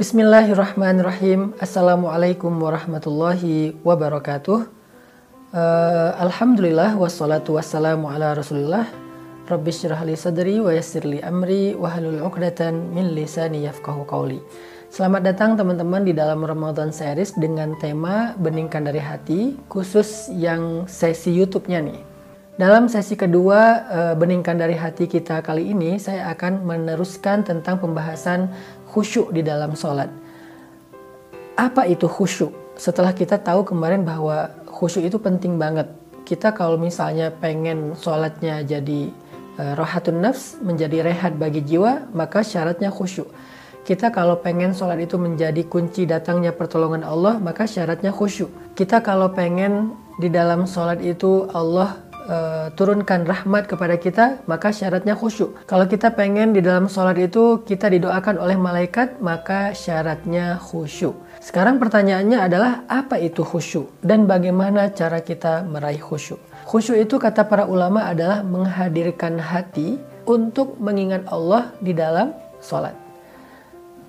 Bismillahirrahmanirrahim. Assalamualaikum warahmatullahi wabarakatuh. Alhamdulillah wassalatu wassalamu ala Rasulillah. Rabbi syrah li sadri wa yassir li amri wa halul 'uqdatan min lisani yafqahu qauli. Selamat datang teman-teman di dalam Ramadan series dengan tema Beningkan dari Hati, khusus yang sesi YouTube-nya nih. Dalam sesi kedua Beningkan dari Hati kita kali ini, saya akan meneruskan tentang pembahasan khusyuk di dalam sholat. Apa itu khusyuk? Setelah kita tahu kemarin bahwa khusyuk itu penting banget. Kita kalau misalnya pengen sholatnya jadi rohatun nafs, menjadi rehat bagi jiwa, maka syaratnya khusyuk. Kita kalau pengen sholat itu menjadi kunci datangnya pertolongan Allah, maka syaratnya khusyuk. Kita kalau pengen di dalam sholat itu Allah turunkan rahmat kepada kita, maka syaratnya khusyuk. Kalau kita pengen di dalam sholat itu kita didoakan oleh malaikat, maka syaratnya khusyuk. Sekarang pertanyaannya adalah apa itu khusyuk dan bagaimana cara kita meraih khusyuk? Khusyuk itu kata para ulama adalah menghadirkan hati untuk mengingat Allah di dalam sholat.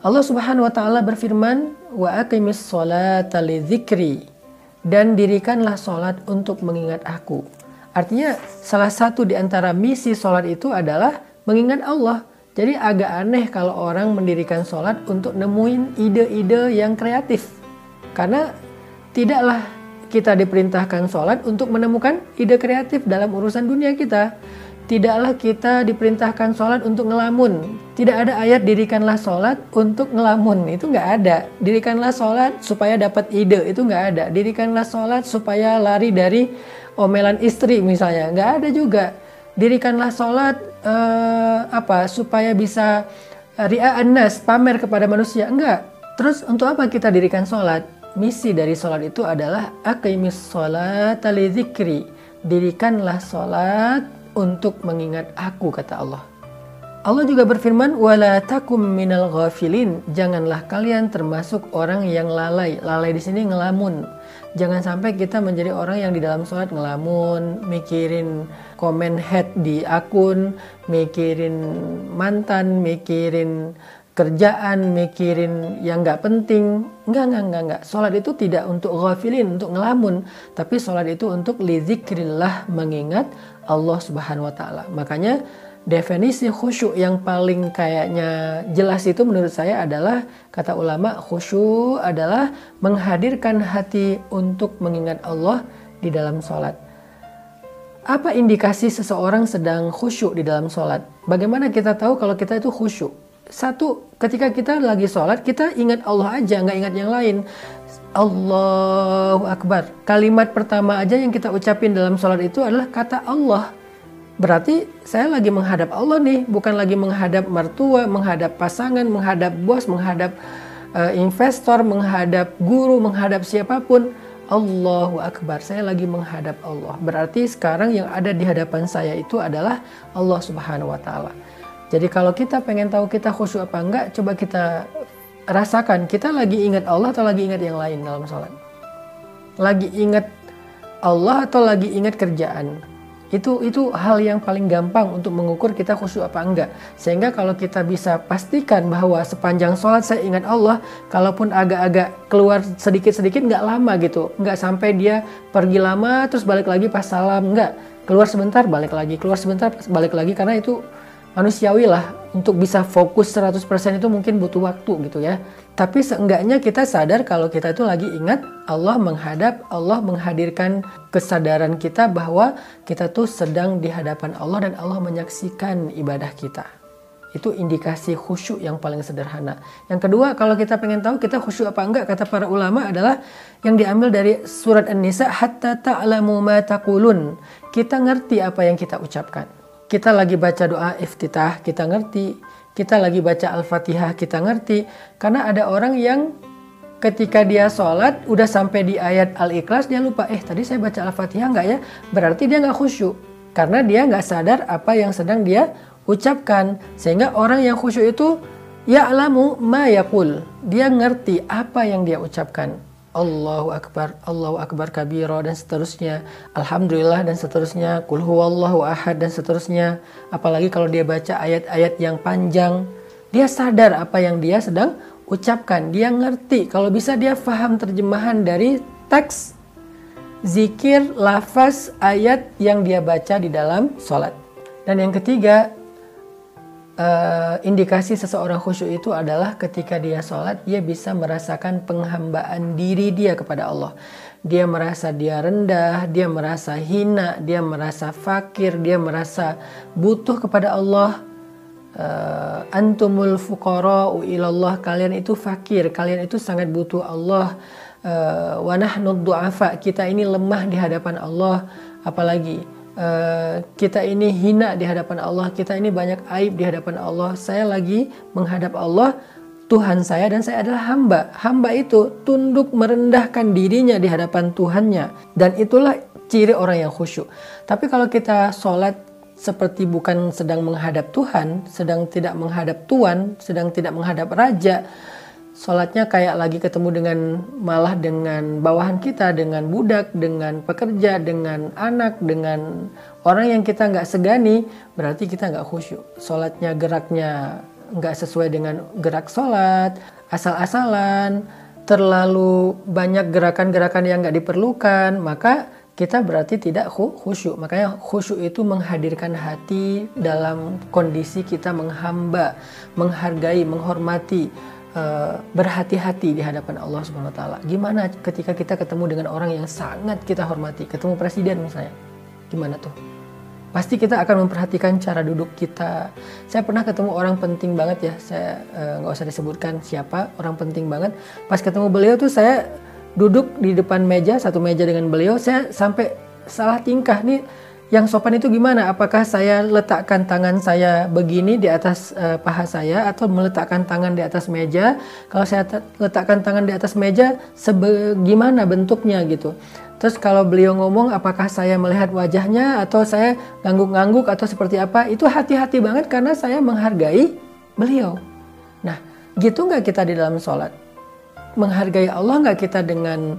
Allah Subhanahu wa taala berfirman, "Wa aqimis sholata lidzikri," dan dirikanlah sholat untuk mengingat aku. Artinya salah satu di antara misi sholat itu adalah mengingat Allah. Jadi agak aneh kalau orang mendirikan sholat untuk nemuin ide-ide yang kreatif. Karena tidaklah kita diperintahkan sholat untuk menemukan ide kreatif dalam urusan dunia kita. Tidaklah kita diperintahkan sholat untuk ngelamun. Tidak ada ayat dirikanlah sholat untuk ngelamun. Itu nggak ada. Dirikanlah sholat supaya dapat ide. Itu nggak ada. Dirikanlah sholat supaya lari dari omelan istri misalnya. Nggak ada juga. Dirikanlah sholat supaya bisa ria'an nas, pamer kepada manusia. Enggak. Terus untuk apa kita dirikan sholat? Misi dari sholat itu adalah aqimis sholata lidzikri. Dirikanlah sholat untuk mengingat aku, kata Allah. Allah juga berfirman, wala takum minal ghafilin. Janganlah kalian termasuk orang yang lalai. Lalai di sini ngelamun. Jangan sampai kita menjadi orang yang di dalam sholat ngelamun, mikirin komen head di akun, mikirin mantan, mikirin kerjaan, mikirin yang nggak penting. Enggak. Sholat itu tidak untuk ghafilin, untuk ngelamun. Tapi sholat itu untuk lidzikrillah, mengingat Allah Subhanahu wa ta'ala. Makanya definisi khusyuk yang paling kayaknya jelas itu menurut saya adalah, kata ulama, khusyuk adalah menghadirkan hati untuk mengingat Allah di dalam sholat. Apa indikasi seseorang sedang khusyuk di dalam sholat? Bagaimana kita tahu kalau kita itu khusyuk? Satu, ketika kita lagi sholat, kita ingat Allah aja, nggak ingat yang lain. Allahu Akbar. Kalimat pertama aja yang kita ucapin dalam sholat itu adalah kata Allah. Berarti saya lagi menghadap Allah nih, bukan lagi menghadap mertua, menghadap pasangan, menghadap bos, menghadap investor, menghadap guru, menghadap siapapun. Allahu Akbar, saya lagi menghadap Allah. Berarti sekarang yang ada di hadapan saya itu adalah Allah Subhanahu wa ta'ala. Jadi kalau kita pengen tahu kita khusyuk apa enggak, coba kita rasakan kita lagi ingat Allah atau lagi ingat yang lain dalam sholat. Lagi ingat Allah atau lagi ingat kerjaan. Itu hal yang paling gampang untuk mengukur kita khusyuk apa enggak. Sehingga kalau kita bisa pastikan bahwa sepanjang sholat saya ingat Allah, kalaupun agak-agak keluar sedikit-sedikit nggak lama gitu. Nggak sampai dia pergi lama terus balik lagi pas salam. Nggak. Keluar sebentar balik lagi. Keluar sebentar balik lagi. Karena itu manusiawi lah. Untuk bisa fokus 100% itu mungkin butuh waktu gitu ya. Tapi seenggaknya kita sadar kalau kita itu lagi ingat Allah, menghadap Allah, menghadirkan kesadaran kita bahwa kita tuh sedang di hadapan Allah dan Allah menyaksikan ibadah kita. Itu indikasi khusyuk yang paling sederhana. Yang kedua, kalau kita pengen tahu kita khusyuk apa enggak, kata para ulama adalah yang diambil dari surat An-Nisa, hatta ta'lamu ma taqulun. Kita ngerti apa yang kita ucapkan. Kita lagi baca doa iftitah, kita ngerti. Kita lagi baca Al-Fatihah, kita ngerti. Karena ada orang yang ketika dia sholat, udah sampai di ayat Al-Ikhlas, dia lupa, tadi saya baca Al-Fatihah nggak ya? Berarti dia nggak khusyuk. Karena dia nggak sadar apa yang sedang dia ucapkan. Sehingga orang yang khusyuk itu, ya'lamu ma yaqul. Dia ngerti apa yang dia ucapkan. Allahu Akbar kabira dan seterusnya, Alhamdulillah dan seterusnya, Qul huwallahu ahad dan seterusnya. Apalagi kalau dia baca ayat-ayat yang panjang, dia sadar apa yang dia sedang ucapkan, dia ngerti. Kalau bisa dia paham terjemahan dari teks, zikir, lafaz, ayat yang dia baca di dalam sholat. Dan yang ketiga, indikasi seseorang khusyuk itu adalah ketika dia sholat, dia bisa merasakan penghambaan diri dia kepada Allah. Dia merasa dia rendah, dia merasa hina, dia merasa fakir, dia merasa butuh kepada Allah. Antumul fuqara'u ilallah, kalian itu fakir, kalian itu sangat butuh Allah. Wa nahnu du'afa, kita ini lemah di hadapan Allah. Apalagi kita ini hina di hadapan Allah, kita ini banyak aib di hadapan Allah. Saya lagi menghadap Allah, Tuhan saya, dan saya adalah hamba. Hamba itu tunduk merendahkan dirinya di hadapan Tuhannya, dan itulah ciri orang yang khusyuk. Tapi kalau kita sholat seperti bukan sedang menghadap Tuhan, sedang tidak menghadap Tuan, sedang tidak menghadap Raja, sholatnya kayak lagi ketemu dengan malah dengan bawahan kita, dengan budak, dengan pekerja, dengan anak, dengan orang yang kita nggak segani, berarti kita nggak khusyuk. Sholatnya geraknya nggak sesuai dengan gerak sholat, asal-asalan, terlalu banyak gerakan-gerakan yang nggak diperlukan, maka kita berarti tidak khusyuk. Makanya khusyuk itu menghadirkan hati dalam kondisi kita menghamba, menghargai, menghormati, berhati-hati di hadapan Allah Subhanahu wa taala. Gimana ketika kita ketemu dengan orang yang sangat kita hormati, ketemu presiden misalnya, gimana tuh? Pasti kita akan memperhatikan cara duduk kita. Saya pernah ketemu orang penting banget ya, saya nggak usah disebutkan siapa, orang penting banget. Pas ketemu beliau tuh saya duduk di depan meja, satu meja dengan beliau, saya sampai salah tingkah nih. Yang sopan itu gimana? Apakah saya letakkan tangan saya begini di atas paha saya, atau meletakkan tangan di atas meja? Kalau saya letakkan tangan di atas meja, gimana bentuknya gitu? Terus kalau beliau ngomong, apakah saya melihat wajahnya, atau saya ngangguk-ngangguk, atau seperti apa? Itu hati-hati banget karena saya menghargai beliau. Nah, gitu nggak kita di dalam sholat? Menghargai Allah nggak kita dengan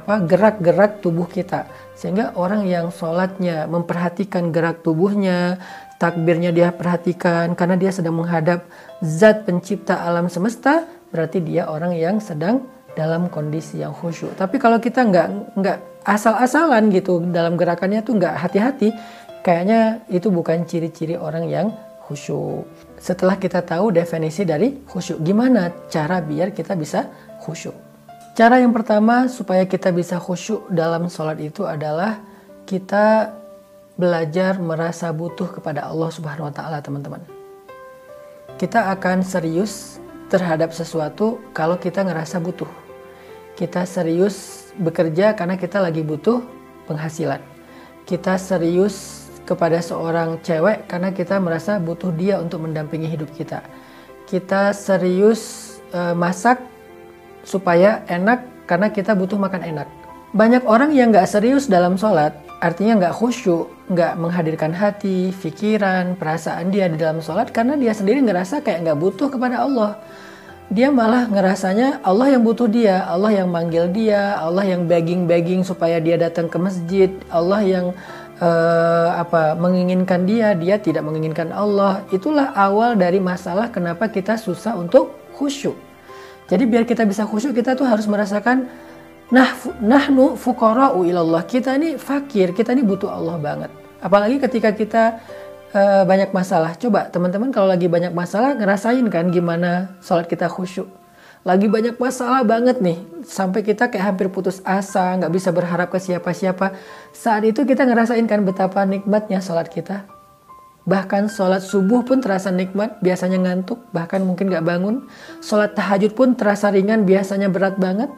gerak-gerak tubuh kita, sehingga orang yang sholatnya memperhatikan gerak tubuhnya, takbirnya dia perhatikan karena dia sedang menghadap zat pencipta alam semesta, berarti dia orang yang sedang dalam kondisi yang khusyuk. Tapi kalau kita nggak asal-asalan gitu dalam gerakannya tuh nggak hati-hati, kayaknya itu bukan ciri-ciri orang yang khusyuk. Setelah kita tahu definisi dari khusyuk, gimana cara biar kita bisa khusyuk? Cara yang pertama supaya kita bisa khusyuk dalam sholat itu adalah kita belajar merasa butuh kepada Allah Subhanahu wa taala, teman-teman. Kita akan serius terhadap sesuatu kalau kita ngerasa butuh. Kita serius bekerja karena kita lagi butuh penghasilan. Kita serius kepada seorang cewek karena kita merasa butuh dia untuk mendampingi hidup kita. Kita serius masak supaya enak karena kita butuh makan enak. Banyak orang yang nggak serius dalam sholat, artinya nggak khusyuk, nggak menghadirkan hati, pikiran, perasaan dia di dalam sholat karena dia sendiri ngerasa kayak nggak butuh kepada Allah. Dia malah ngerasanya Allah yang butuh dia, Allah yang manggil dia, Allah yang begging supaya dia datang ke masjid, Allah yang menginginkan dia tidak menginginkan Allah. Itulah awal dari masalah kenapa kita susah untuk khusyuk. Jadi biar kita bisa khusyuk, kita tuh harus merasakan nahnu fuqara'u ilallah. Kita ini fakir, kita ini butuh Allah banget. Apalagi ketika kita banyak masalah. Coba teman-teman kalau lagi banyak masalah ngerasain kan gimana sholat kita khusyuk. Lagi banyak masalah banget nih, sampai kita kayak hampir putus asa, nggak bisa berharap ke siapa-siapa. Saat itu kita ngerasain kan betapa nikmatnya sholat kita. Bahkan sholat subuh pun terasa nikmat, biasanya ngantuk, bahkan mungkin gak bangun. Sholat tahajud pun terasa ringan, biasanya berat banget.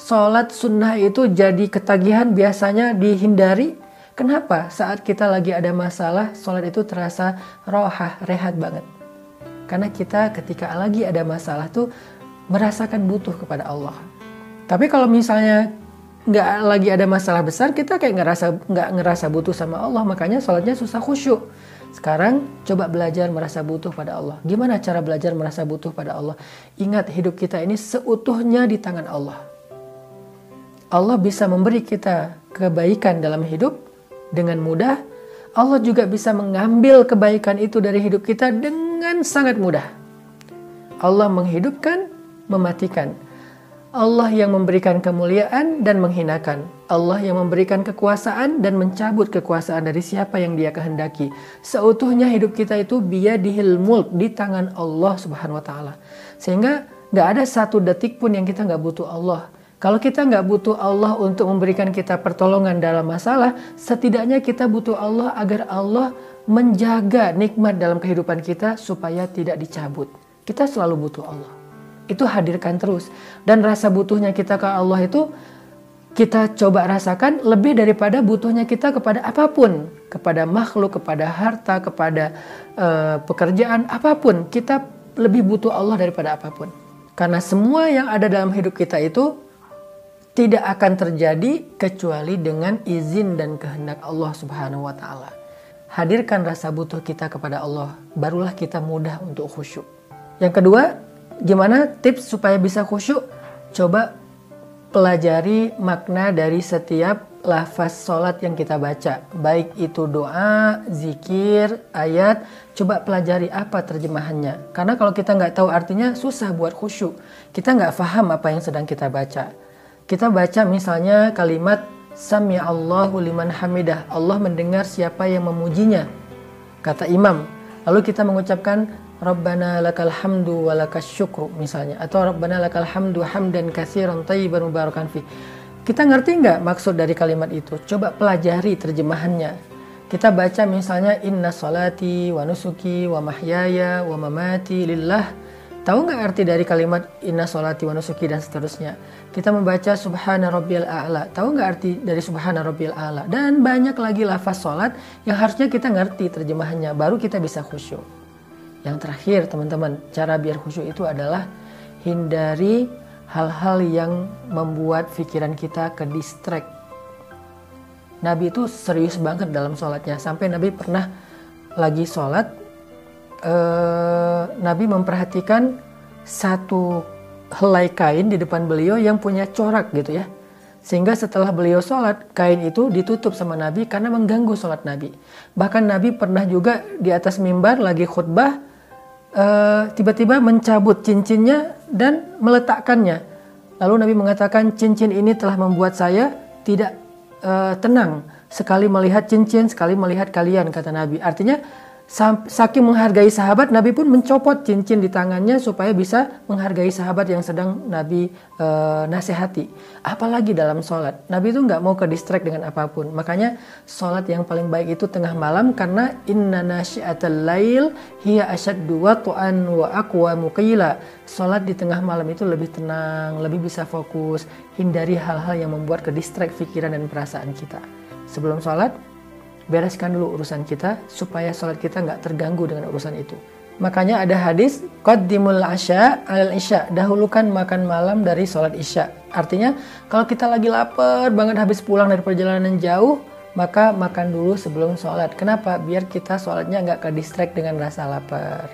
Sholat sunnah itu jadi ketagihan, biasanya dihindari. Kenapa? Saat kita lagi ada masalah, sholat itu terasa rohah, rehat banget. Karena kita ketika lagi ada masalah tuh merasakan butuh kepada Allah. Tapi kalau misalnya nggak lagi ada masalah besar, kita kayak nggak ngerasa butuh sama Allah, makanya sholatnya susah khusyuk. Sekarang coba belajar merasa butuh pada Allah. Gimana cara belajar merasa butuh pada Allah? Ingat, hidup kita ini seutuhnya di tangan Allah. Allah bisa memberi kita kebaikan dalam hidup dengan mudah. Allah juga bisa mengambil kebaikan itu dari hidup kita dengan sangat mudah. Allah menghidupkan, mematikan. Allah yang memberikan kemuliaan dan menghinakan. Allah yang memberikan kekuasaan dan mencabut kekuasaan dari siapa yang Dia kehendaki. Seutuhnya hidup kita itu biyadihil mulk, di tangan Allah Subhanahu wa taala. Sehingga nggak ada satu detik pun yang kita nggak butuh Allah. Kalau kita nggak butuh Allah untuk memberikan kita pertolongan dalam masalah, setidaknya kita butuh Allah agar Allah menjaga nikmat dalam kehidupan kita supaya tidak dicabut. Kita selalu butuh Allah. Itu hadirkan terus. Dan rasa butuhnya kita ke Allah itu kita coba rasakan lebih daripada butuhnya kita kepada apapun. Kepada makhluk, kepada harta, kepada pekerjaan, apapun. Kita lebih butuh Allah daripada apapun. Karena semua yang ada dalam hidup kita itu tidak akan terjadi kecuali dengan izin dan kehendak Allah Subhanahu wa taala. Hadirkan rasa butuh kita kepada Allah, barulah kita mudah untuk khusyuk. Yang kedua, gimana tips supaya bisa khusyuk? Coba pelajari makna dari setiap lafaz sholat yang kita baca. Baik itu doa, zikir, ayat. Coba pelajari apa terjemahannya. Karena kalau kita nggak tahu artinya susah buat khusyuk. Kita nggak paham apa yang sedang kita baca. Kita baca misalnya kalimat Sami'allahu liman hamidah. Allah mendengar siapa yang memujinya. Kata imam. Lalu kita mengucapkan Rabbana lakal hamdu wa lakas syukru misalnya, atau Rabbana lakal hamdu hamdan katsiran thayyiban mubarakan fi. Kita ngerti nggak maksud dari kalimat itu? Coba pelajari terjemahannya. Kita baca misalnya inna sholati wa nusuki wa mahyaya wa mamati lillah. Tahu nggak arti dari kalimat inna sholati wa nusuki dan seterusnya? Kita membaca subhana rabbiyal a'la. Tahu nggak arti dari subhana rabbiyal a'la? Dan banyak lagi lafaz sholat yang harusnya kita ngerti terjemahannya, baru kita bisa khusyuk. Yang terakhir teman-teman, cara biar khusyuk itu adalah hindari hal-hal yang membuat pikiran kita ke distract. Nabi itu serius banget dalam sholatnya. Sampai Nabi pernah lagi sholat, Nabi memperhatikan satu helai kain di depan beliau yang punya corak gitu ya. Sehingga setelah beliau sholat, kain itu ditutup sama Nabi karena mengganggu sholat Nabi. Bahkan Nabi pernah juga di atas mimbar lagi khutbah, tiba-tiba mencabut cincinnya dan meletakkannya. Lalu Nabi mengatakan, cincin ini telah membuat saya tidak tenang. Sekali melihat cincin, sekali melihat kalian, kata Nabi. Artinya, saking menghargai sahabat, Nabi pun mencopot cincin di tangannya supaya bisa menghargai sahabat yang sedang Nabi nasihati. Apalagi dalam sholat, Nabi itu nggak mau ke distract dengan apapun. Makanya sholat yang paling baik itu tengah malam, karena inna nasyi'atal lail hiya asyaddu wat'an wa aqwamu qila. Sholat di tengah malam itu lebih tenang, lebih bisa fokus, hindari hal-hal yang membuat ke distract pikiran dan perasaan kita. Sebelum sholat, bereskan dulu urusan kita supaya sholat kita nggak terganggu dengan urusan itu. Makanya ada hadis qaddimul asya alal isya, dahulukan makan malam dari sholat isya. Artinya kalau kita lagi lapar banget habis pulang dari perjalanan jauh, maka makan dulu sebelum sholat. Kenapa? Biar kita sholatnya nggak ke distract dengan rasa lapar.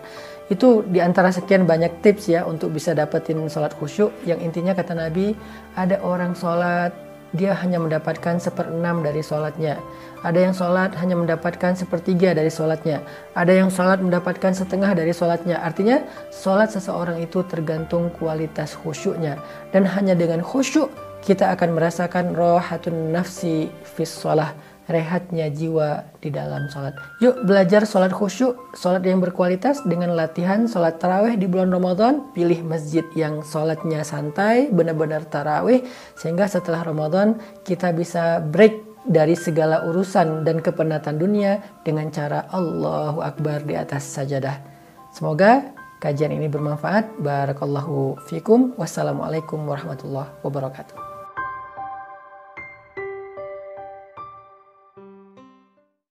Itu diantara sekian banyak tips ya untuk bisa dapetin sholat khusyuk. Yang intinya kata Nabi, ada orang sholat dia hanya mendapatkan 1/6 dari sholatnya. Ada yang sholat hanya mendapatkan 1/3 dari sholatnya. Ada yang sholat mendapatkan 1/2 dari sholatnya. Artinya sholat seseorang itu tergantung kualitas khusyuknya. Dan hanya dengan khusyuk kita akan merasakan rohatun nafsi fis sholah, rehatnya jiwa di dalam sholat. Yuk belajar sholat khusyuk, sholat yang berkualitas dengan latihan sholat tarawih di bulan Ramadan. Pilih masjid yang sholatnya santai, benar-benar tarawih, sehingga setelah Ramadan kita bisa break dari segala urusan dan kepenatan dunia dengan cara Allahu Akbar di atas sajadah. Semoga kajian ini bermanfaat. Barakallahu fikum. Wassalamualaikum warahmatullahi wabarakatuh.